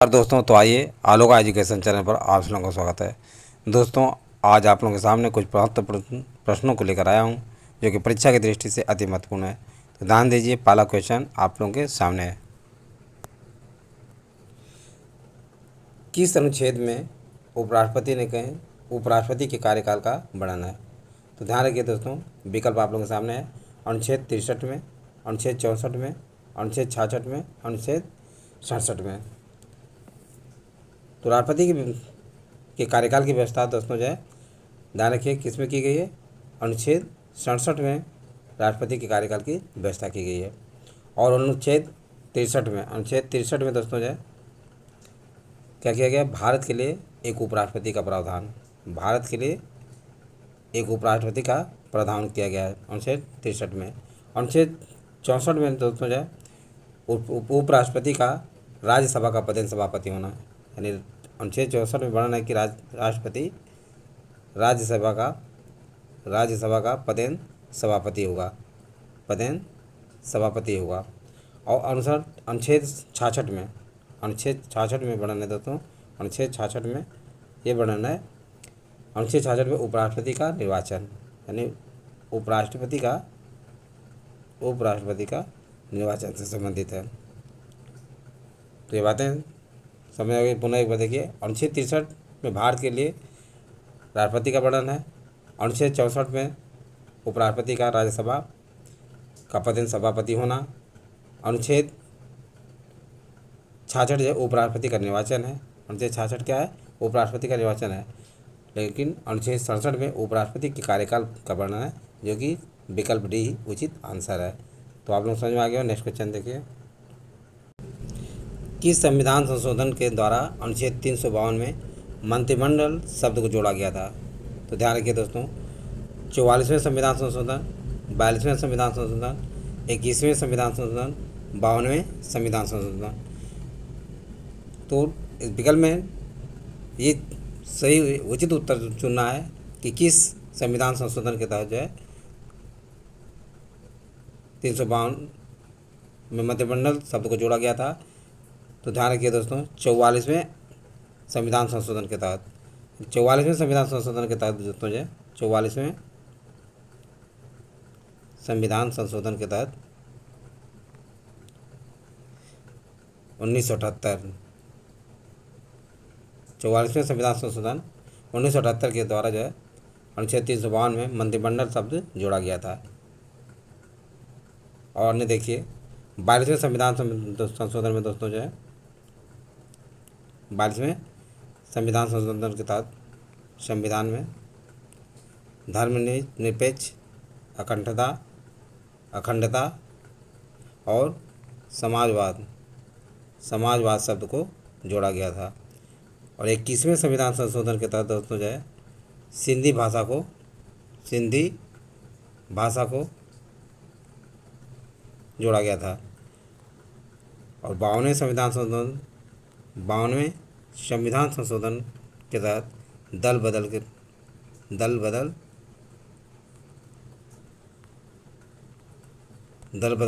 और दोस्तों, तो आइए आलोका एजुकेशन चैनल पर आप लोगों का स्वागत है। दोस्तों, आज आप लोगों के सामने कुछ महत्वपूर्ण प्रश्नों को लेकर आया हूं, जो कि परीक्षा की दृष्टि से अति महत्वपूर्ण है। तो ध्यान दीजिए, पहला क्वेश्चन आप लोगों के सामने है। किस अनुच्छेद में उपराष्ट्रपति के कार्यकाल का वर्णन है? तो ध्यान रखिए दोस्तों, विकल्प आप लोगों के सामने है। अनुच्छेद 63 में, अनुच्छेद 64 में, अनुच्छेद 66 में, अनुच्छेद 67 में। तो राष्ट्रपति के कार्यकाल की व्यवस्था दोस्तों जो है, ध्यान रखिए किस में की गई है? अनुच्छेद 67 में राष्ट्रपति के कार्यकाल की व्यवस्था की गई है। और अनुच्छेद 63 में दोस्तों जो है क्या किया गया? भारत के लिए एक उपराष्ट्रपति का प्रावधान, भारत के लिए एक उपराष्ट्रपति का प्रावधान किया गया है अनुच्छेद 63 में। अनुच्छेद 64 में दोस्तों जो है उपराष्ट्रपति का राज्यसभा का पदेन सभापति होना, यानी अनुच्छेद 64 में वर्णन है कि राष्ट्रपति राज्यसभा का पदेन सभापति होगा। और अनुच्छेद 66 में वर्णन है दोस्तों, अनुच्छेद 66 में ये वर्णन है, अनुच्छेद 66 में उपराष्ट्रपति का निर्वाचन, यानी उपराष्ट्रपति का निर्वाचन से संबंधित है। तो ये बातें समझ आ गई। पुनः एक बार देखिए, अनुच्छेद 63 में भारत के लिए राष्ट्रपति का वर्णन है। अनुच्छेद 64 में उपराष्ट्रपति का राज्यसभा का पदेन सभापति होना। अनुच्छेद 66 जो उपराष्ट्रपति का निर्वाचन है। अनुच्छेद 66 क्या है? उपराष्ट्रपति का निर्वाचन है। लेकिन अनुच्छेद 67 में उपराष्ट्रपति के कार्यकाल का वर्णन है, जो कि विकल्प डी ही उचित आंसर है। तो आप लोग समझ में आ गया। नेक्स्ट क्वेश्चन देखिए, किस संविधान संशोधन के द्वारा अनुच्छेद 352 में मंत्रिमंडल शब्द को जोड़ा गया था? तो ध्यान रखिए दोस्तों, 44वें संविधान संशोधन, 42वें संविधान संशोधन, 21वें संविधान संशोधन, 52वें संविधान संशोधन। तो इस विकल्प में ये सही उचित उत्तर चुनना है कि किस संविधान संशोधन के तहत जो है 352 में मंत्रिमंडल शब्द को जोड़ा गया था। तो ध्यान रखिए दोस्तों, 44वें संविधान संशोधन के तहत, 44वें संविधान संशोधन के तहत दोस्तों जो 44वें संविधान संशोधन के तहत 1978, 44वें संविधान संशोधन 1978 के द्वारा जो है अनुच्छेद 352 में मंत्रिमंडल शब्द जोड़ा गया था। और ने देखिए 42वें संविधान संशोधन में दोस्तों जो है 42वें संविधान संशोधन के तहत संविधान में धर्मनिरपेक्ष, अखंडता और समाजवाद शब्द को जोड़ा गया था। और 21वें संविधान संशोधन के तहत दोस्तों जो है सिंधी भाषा को जोड़ा गया था। और 52वें संविधान संशोधन के तहत दल बदल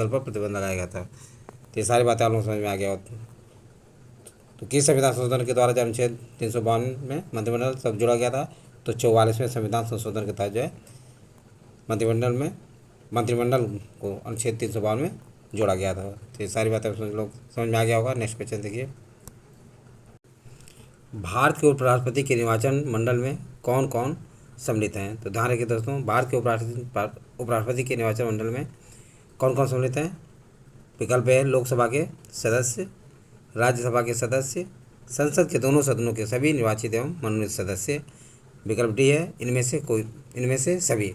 पर प्रतिबंध लगाया गया था। तो ये सारी बातें आप लोग समझ में आ गया। तो किस संविधान संशोधन के द्वारा अनुच्छेद 352 में मंत्रिमंडल सब जोड़ा गया था? तो 44वें संविधान संशोधन के तहत जो है मंत्रिमंडल को अनुच्छेद 352 में जोड़ा गया था। तो ये सारी बातें लोग समझ में आ गया होगा। नेक्स्ट क्वेश्चन देखिए, भारत के उपराष्ट्रपति के निर्वाचन मंडल में कौन कौन सम्मिलित हैं? तो ध्यान रखिए दोस्तों, भारत के उपराष्ट्रपति के निर्वाचन मंडल में कौन कौन सम्मिलित हैं? विकल्प है लोकसभा के सदस्य, राज्यसभा के सदस्य, संसद के दोनों सदनों के सभी निर्वाचित एवं मनोनीत सदस्य। विकल्प डी है इनमें से सभी।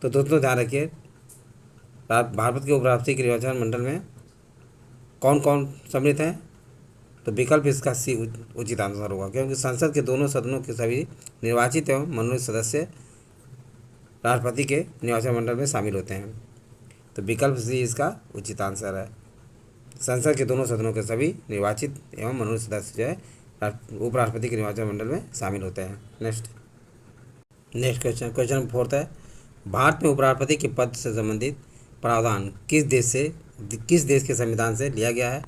तो दोस्तों ध्यान रखिए, भारत के उपराष्ट्रपति के निर्वाचन मंडल में कौन कौन सम्मिलित हैं? तो विकल्प इसका सी उचित आंसर होगा, क्योंकि संसद के दोनों सदनों के सभी निर्वाचित एवं मनोनीत सदस्य राष्ट्रपति के निर्वाचन मंडल में शामिल होते हैं। तो विकल्प सी इसका उचित आंसर है। संसद के दोनों सदनों के सभी निर्वाचित एवं मनोनीत सदस्य जो है उपराष्ट्रपति के निर्वाचन मंडल में शामिल होते हैं। नेक्स्ट क्वेश्चन 4 है, भारत में उपराष्ट्रपति के पद से संबंधित प्रावधान किस देश के संविधान से लिया गया है?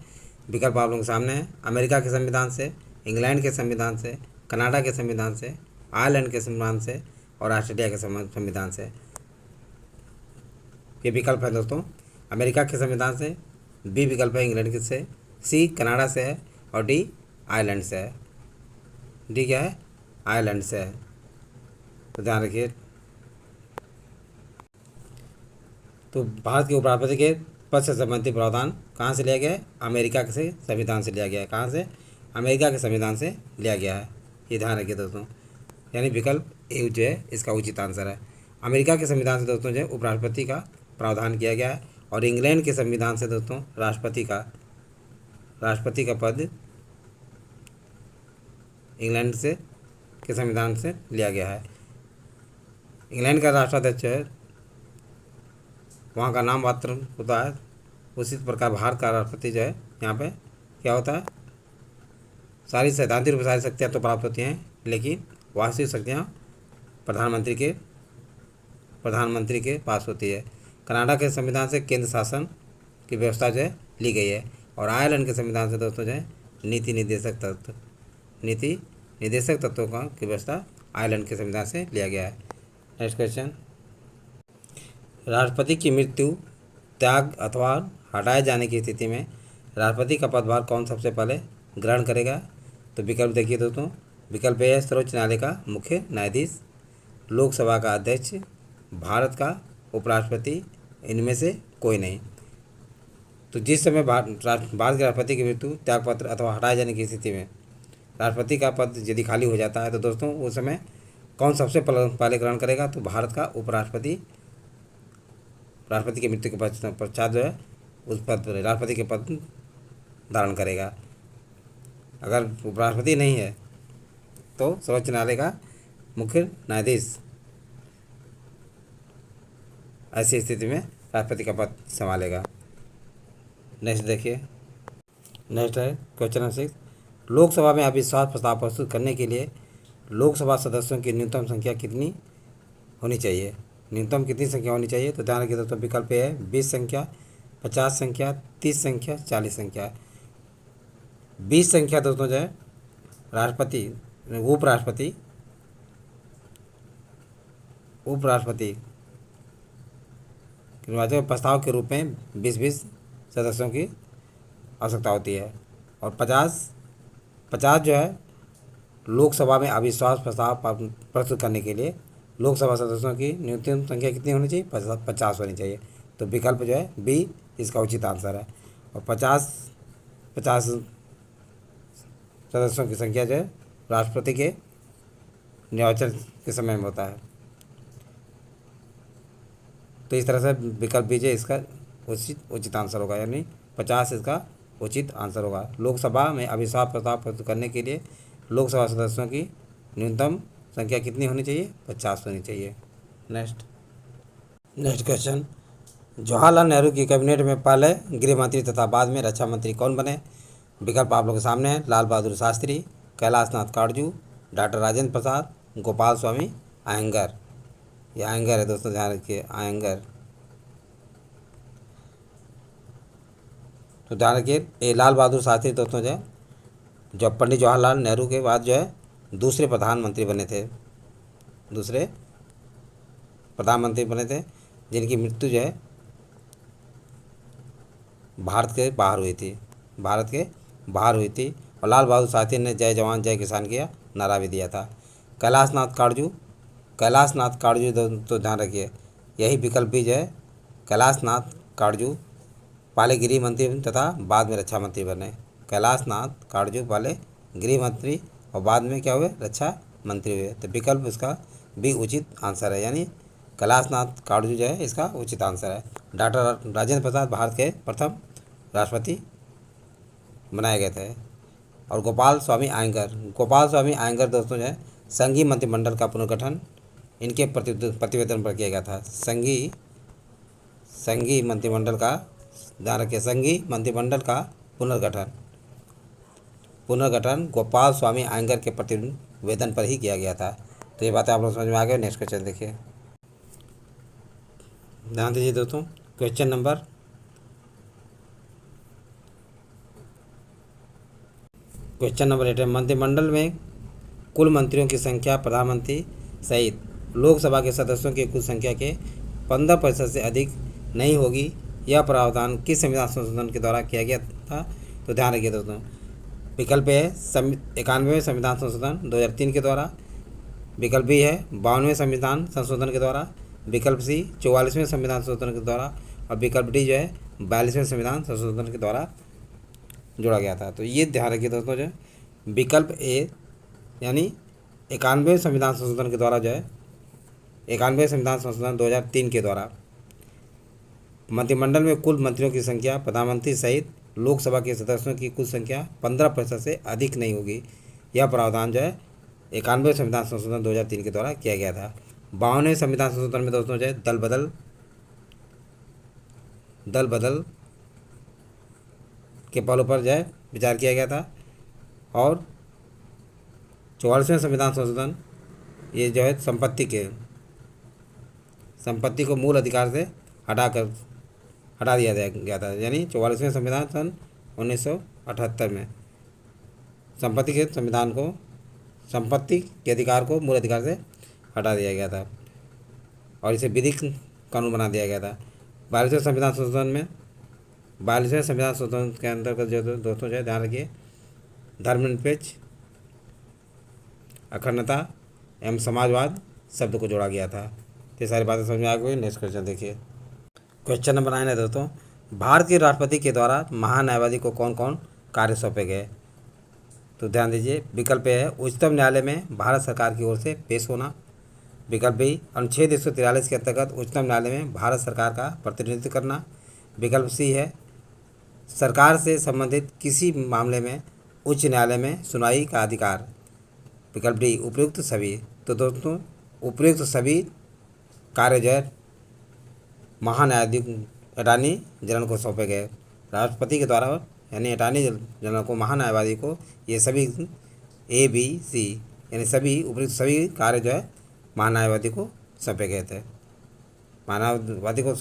विकल्प आप लोगों के सामने है। अमेरिका के संविधान से, इंग्लैंड के संविधान से, कनाडा के संविधान से, आयरलैंड के संविधान से और ऑस्ट्रेलिया के संविधान से। ये विकल्प है दोस्तों, अमेरिका के संविधान से, बी विकल्प है इंग्लैंड के से, सी कनाडा से है और डी आयरलैंड से है। डी क्या है? आयरलैंड से है। तो ध्यान रखिए। तो भारत के उपराष्ट्रपति के पद से संबंधित प्रावधान कहाँ से लिया गया है? अमेरिका के संविधान से लिया गया है। कहाँ से? अमेरिका के संविधान से लिया गया है। ये ध्यान रखिए दोस्तों, यानी विकल्प ए जो है इसका उचित आंसर है। अमेरिका के संविधान से दोस्तों जो है उपराष्ट्रपति का प्रावधान किया गया है और इंग्लैंड के संविधान से दोस्तों राष्ट्रपति का पद इंग्लैंड से के संविधान से लिया गया है। इंग्लैंड का राष्ट्राध्यक्ष है, वहाँ का नाम मात्र होता है। उसी प्रकार भारत का राष्ट्रपति जो है यहाँ पे क्या होता है? सारी सैद्धांतिक रूप से सारी शक्तियाँ तो प्राप्त होती हैं, लेकिन वास्तविक शक्तियाँ प्रधानमंत्री के पास होती है। कनाडा के संविधान से केंद्र शासन की व्यवस्था जो है ली गई है और आयरलैंड के संविधान से दोस्तों जो है नीति निर्देशक तत्वों का की व्यवस्था आयरलैंड के संविधान से लिया गया है। नेक्स्ट क्वेश्चन, राष्ट्रपति की मृत्यु, त्याग अथवा हटाए जाने की स्थिति में राष्ट्रपति का पदभार कौन सबसे पहले ग्रहण करेगा? तो विकल्प देखिए दोस्तों, विकल्प ए है सर्वोच्च न्यायालय का मुख्य न्यायाधीश, लोकसभा का अध्यक्ष, भारत का उपराष्ट्रपति, इनमें से कोई नहीं। तो जिस समय भारत के राष्ट्रपति की मृत्यु, त्यागपत्र अथवा हटाए जाने की स्थिति में राष्ट्रपति का पद यदि खाली हो जाता है तो दोस्तों उस समय कौन सबसे पहले ग्रहण करेगा? तो भारत का उपराष्ट्रपति राष्ट्रपति की मृत्यु के पश्चात जो है उस पद पर राष्ट्रपति के पद धारण करेगा। अगर उपराष्ट्रपति नहीं है तो सर्वोच्च न्यायालय का मुख्य न्यायाधीश ऐसी स्थिति में राष्ट्रपति का पद संभालेगा। नेक्स्ट देखिए, नेक्स्ट है क्वेश्चन नंबर 6, लोकसभा में अविश्वास प्रस्ताव प्रस्तुत करने के लिए लोकसभा सदस्यों की न्यूनतम संख्या कितनी होनी चाहिए? न्यूनतम कितनी संख्या होनी चाहिए? तो ध्यान रखिए दोस्तों, विकल्प ए है 20 संख्या, 50 संख्या, 30 संख्या, 40 संख्या। 20 संख्या दोस्तों जो है उपराष्ट्रपति निर्वाचन प्रस्ताव के रूप में 20-20 सदस्यों की आवश्यकता होती है और 50 जो है लोकसभा में अविश्वास प्रस्ताव प्रस्तुत करने के लिए लोकसभा सदस्यों की न्यूनतम संख्या कितनी होनी चाहिए? 50 होनी चाहिए। तो विकल्प जो है बी इसका उचित आंसर है और 50 सदस्यों की संख्या जो है राष्ट्रपति के निर्वाचन के समय में होता है। तो इस तरह से विकल्प बी जो इसका उचित आंसर होगा, यानी 50 इसका उचित आंसर होगा। लोकसभा में अविश्वास प्रस्ताव प्रस्तुत करने के लिए लोकसभा सदस्यों की न्यूनतम संख्या कितनी होनी चाहिए? 50 होनी चाहिए। नेक्स्ट क्वेश्चन, जवाहरलाल नेहरू की कैबिनेट में पहले गृह मंत्री तथा बाद में रक्षा मंत्री कौन बने? विकल्प आप लोगों के सामने है, लाल बहादुर शास्त्री, कैलाशनाथ काटजू, डॉक्टर राजेंद्र प्रसाद, गोपाल स्वामी अयंगर। ये अयंगर है दोस्तों, ध्यान रखिए अयंगर। तो ध्यान रखिए ये लाल बहादुर शास्त्री दोस्तों जो है जब पंडित जवाहरलाल नेहरू के बाद जो है दूसरे प्रधानमंत्री बने थे, जिनकी मृत्यु जो है भारत के बाहर हुई थी और लाल बहादुर शास्त्री ने जय जवान जय किसान किया नारा भी दिया था। कैलाशनाथ काटजू तो ध्यान रखिए यही विकल्प भी जो है कैलाशनाथ काटजू पहले गृह मंत्री तथा बाद में रक्षा मंत्री बने। कैलाशनाथ काटजू पहले गृह मंत्री और बाद में क्या हुए? रक्षा मंत्री हुए। तो विकल्प इसका भी उचित आंसर है, यानी कैलाशनाथ काटजू जो है इसका उचित आंसर है। डॉक्टर राजेंद्र प्रसाद भारत के प्रथम राष्ट्रपति बनाए गए थे और गोपाल स्वामी अयंगर दोस्तों जो है संघीय मंत्रिमंडल का पुनर्गठन इनके प्रतिवेदन पर किया गया था। संघीय मंत्रिमंडल का ध्यान रखिए, संघीय मंत्रिमंडल का पुनर्गठन गोपाल स्वामी अयंगर के प्रतिवेदन पर ही किया गया था। तो ये बातें आप लोग समझ में आ गए। नेक्स्ट क्वेश्चन देखिए, ध्यान दीजिए दोस्तों, क्वेश्चन नंबर क्वेश्चन नंबर 8 है, मंत्रिमंडल में कुल मंत्रियों की संख्या प्रधानमंत्री सहित लोकसभा के सदस्यों की कुल संख्या के 15% से अधिक नहीं होगी। यह प्रावधान किस संविधान संशोधन के द्वारा किया गया था? तो ध्यान रखिए दोस्तों, विकल्प ए 91वें संविधान संशोधन 2003 के द्वारा, विकल्प बी है 52वें संविधान संशोधन के द्वारा, विकल्प सी 44वें संविधान संशोधन के द्वारा, और विकल्प डी जो है 42वें संविधान संशोधन के द्वारा जोड़ा गया था। तो ये ध्यान रखिए दोस्तों, जो विकल्प ए यानी 91वें संविधान संशोधन के द्वारा जो है 91वें संविधान संशोधन 2003 के द्वारा मंत्रिमंडल में कुल मंत्रियों की संख्या प्रधानमंत्री सहित लोकसभा के सदस्यों की कुल संख्या 15% से अधिक नहीं होगी। यह प्रावधान जो है 91वें संविधान संशोधन 2003 के द्वारा किया गया था। 52वें संविधान संशोधन में दोस्तों जो है दल बदल के पहलू पर जो है विचार किया गया था, और 44वें संविधान संशोधन ये जो है संपत्ति को मूल अधिकार से हटा दिया गया था, यानी 44वें संविधान सन 1978 में संपत्ति के अधिकार को मूल अधिकार से हटा दिया गया था और इसे विधिक कानून बना दिया गया था। 42वें संविधान संशोधन के अंतर्गत जो दोस्तों जो है ध्यान रखिए, धर्मनिरपेक्ष, अखंडता एवं समाजवाद शब्द को जोड़ा गया था। ये सारी बातें समझ में आ गई। नेक्स्ट क्वेश्चन देखिए, क्वेश्चन नंबर 9 है दोस्तों, भारत के राष्ट्रपति के द्वारा महान्यायवादी को कौन कौन कार्य सौंपे गए? तो ध्यान दीजिए, विकल्प ए है उच्चतम न्यायालय में भारत सरकार की ओर से पेश होना, विकल्प बी अनुच्छेद 143 के अंतर्गत उच्चतम न्यायालय में भारत सरकार का प्रतिनिधित्व करना, विकल्प सी है सरकार से संबंधित किसी मामले में उच्च न्यायालय में सुनवाई का अधिकार, विकल्प डी उपयुक्त सभी। तो दोस्तों उपयुक्त सभी कार्य जो है महान्यायाधीश अटॉर्नी जनरल को सौंपे गए। राष्ट्रपति के द्वारा यानी अटॉर्नी जनरल को, महान्यायवादी को ये सभी ABC यानी सभी उपयुक्त सभी कार्य जो है महान्यायवादी को सौंपे गए थे। महान्यायवादी को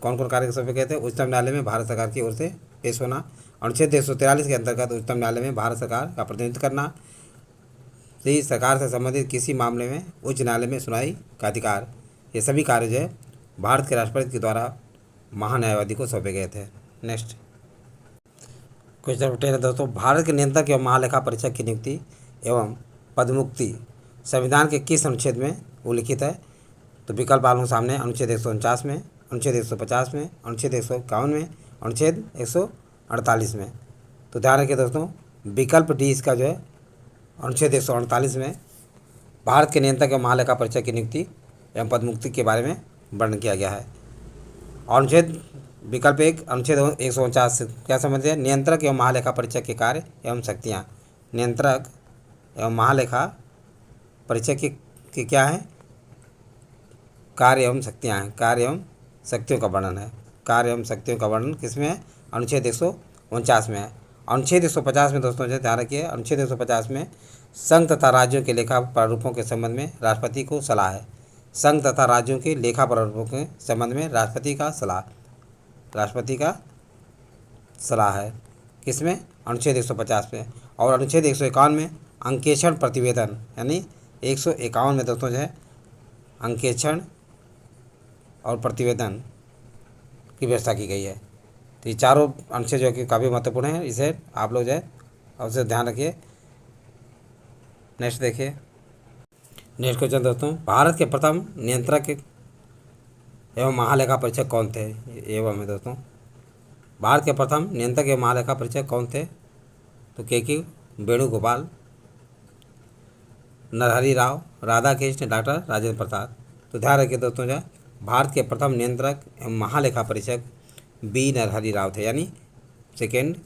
कौन कौन कार्य सौंपे गए थे? उच्चतम न्यायालय में भारत सरकार की ओर से पेश होना, अनुच्छेद 143 के अंतर्गत उच्चतम न्यायालय में भारत सरकार का प्रतिनिधित्व करना, सरकार से संबंधित किसी मामले में उच्च न्यायालय में सुनवाई का अधिकार। ये सभी कार्य जो है भारत के राष्ट्रपति के द्वारा महान्यायवादी को सौंपे गए थे। नेक्स्ट क्वेश्चन नंबर 10 है दोस्तों, भारत के नियंत्रक एवं महालेखा परीक्षक की नियुक्ति एवं पदमुक्ति संविधान के किस अनुच्छेद में उल्लिखित है? तो विकल्प आप लोगों के सामने अनुच्छेद 149 में, अनुच्छेद 150 में, अनुच्छेद 151 में, अनुच्छेद 148 में। तो ध्यान रखिए दोस्तों, विकल्प डी इसका जो है अनुच्छेद 148 में भारत के नियंत्रक एवं महालेखा परीक्षक की नियुक्ति एवं पदमुक्ति के बारे में वर्णन किया गया है। अनुच्छेद विकल्प एक अनुच्छेद 149 से क्या संबंधित है? नियंत्रक एवं महालेखा परीक्षक के कार्य एवं शक्तियाँ। नियंत्रक एवं महालेखा परीक्षक के क्या है? कार्य एवं शक्तियाँ हैं। कार्य एवं शक्तियों का वर्णन है। कार्य एवं शक्तियों का वर्णन किसमें है? अनुच्छेद 149 में है। अनुच्छेद 150 में दोस्तों जो ध्यान रखिए, अनुच्छेद 150 में संघ तथा राज्यों के लेखा प्रारूपों के संबंध में राष्ट्रपति को सलाह है। संघ तथा राज्यों के लेखा प्रारूपों के संबंध में राष्ट्रपति का सलाह है। किसमें? अनुच्छेद 150 में। और अनुच्छेद 151 में अंकेक्षण प्रतिवेदन यानी 151 में दोस्तों जो है अंकेक्षण और प्रतिवेदन की व्यवस्था की गई है। तो ये चारों अनुच्छेद जो कि काफ़ी महत्वपूर्ण है, इसे आप लोग जो है अवश्य ध्यान रखिए। नेक्स्ट देखिए, नेक्स्ट क्वेश्चन दोस्तों, भारत के प्रथम नियंत्रक एवं महालेखा परीक्षक कौन थे? एवं है दोस्तों, भारत के प्रथम नियंत्रक एवं महालेखा परीक्षक कौन थे? तो के वेणुगोपाल, नरहरि राव, राधाकृष्ण, डॉक्टर राजेंद्र प्रसाद। तो ध्यान रखिए दोस्तों जो भारत के प्रथम नियंत्रक एवं महालेखा परीक्षक बी नरहरि राव थे, यानी सेकेंड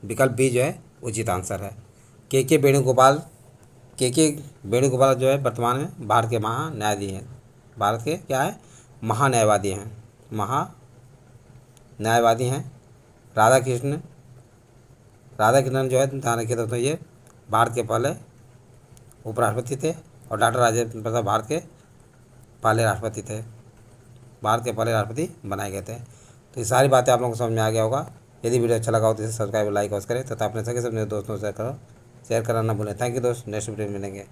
विकल्प बी जो है उचित आंसर है। के वेणुगोपाल जो है वर्तमान में भारत के महान्यायाधीश हैं। भारत के क्या है? महान्यायवादी हैं। राधाकृष्णन जो है ध्यान रखिए दोस्तों, ये भारत के पहले उपराष्ट्रपति थे, और डॉक्टर राजेंद्र प्रसाद भारत के पहले राष्ट्रपति थे। भारत के पहले राष्ट्रपति बनाए गए थे। तो ये सारी बातें आप लोगों को समझ में आ गया होगा। यदि वीडियो अच्छा लगा हो तो इसे सब्सक्राइब, लाइक और करें तथा अपने सगे सब दोस्तों से करो। शेयर करना ना भूलें। थैंक यू दोस्त, नेक्स्ट वीडियो में मिलेंगे।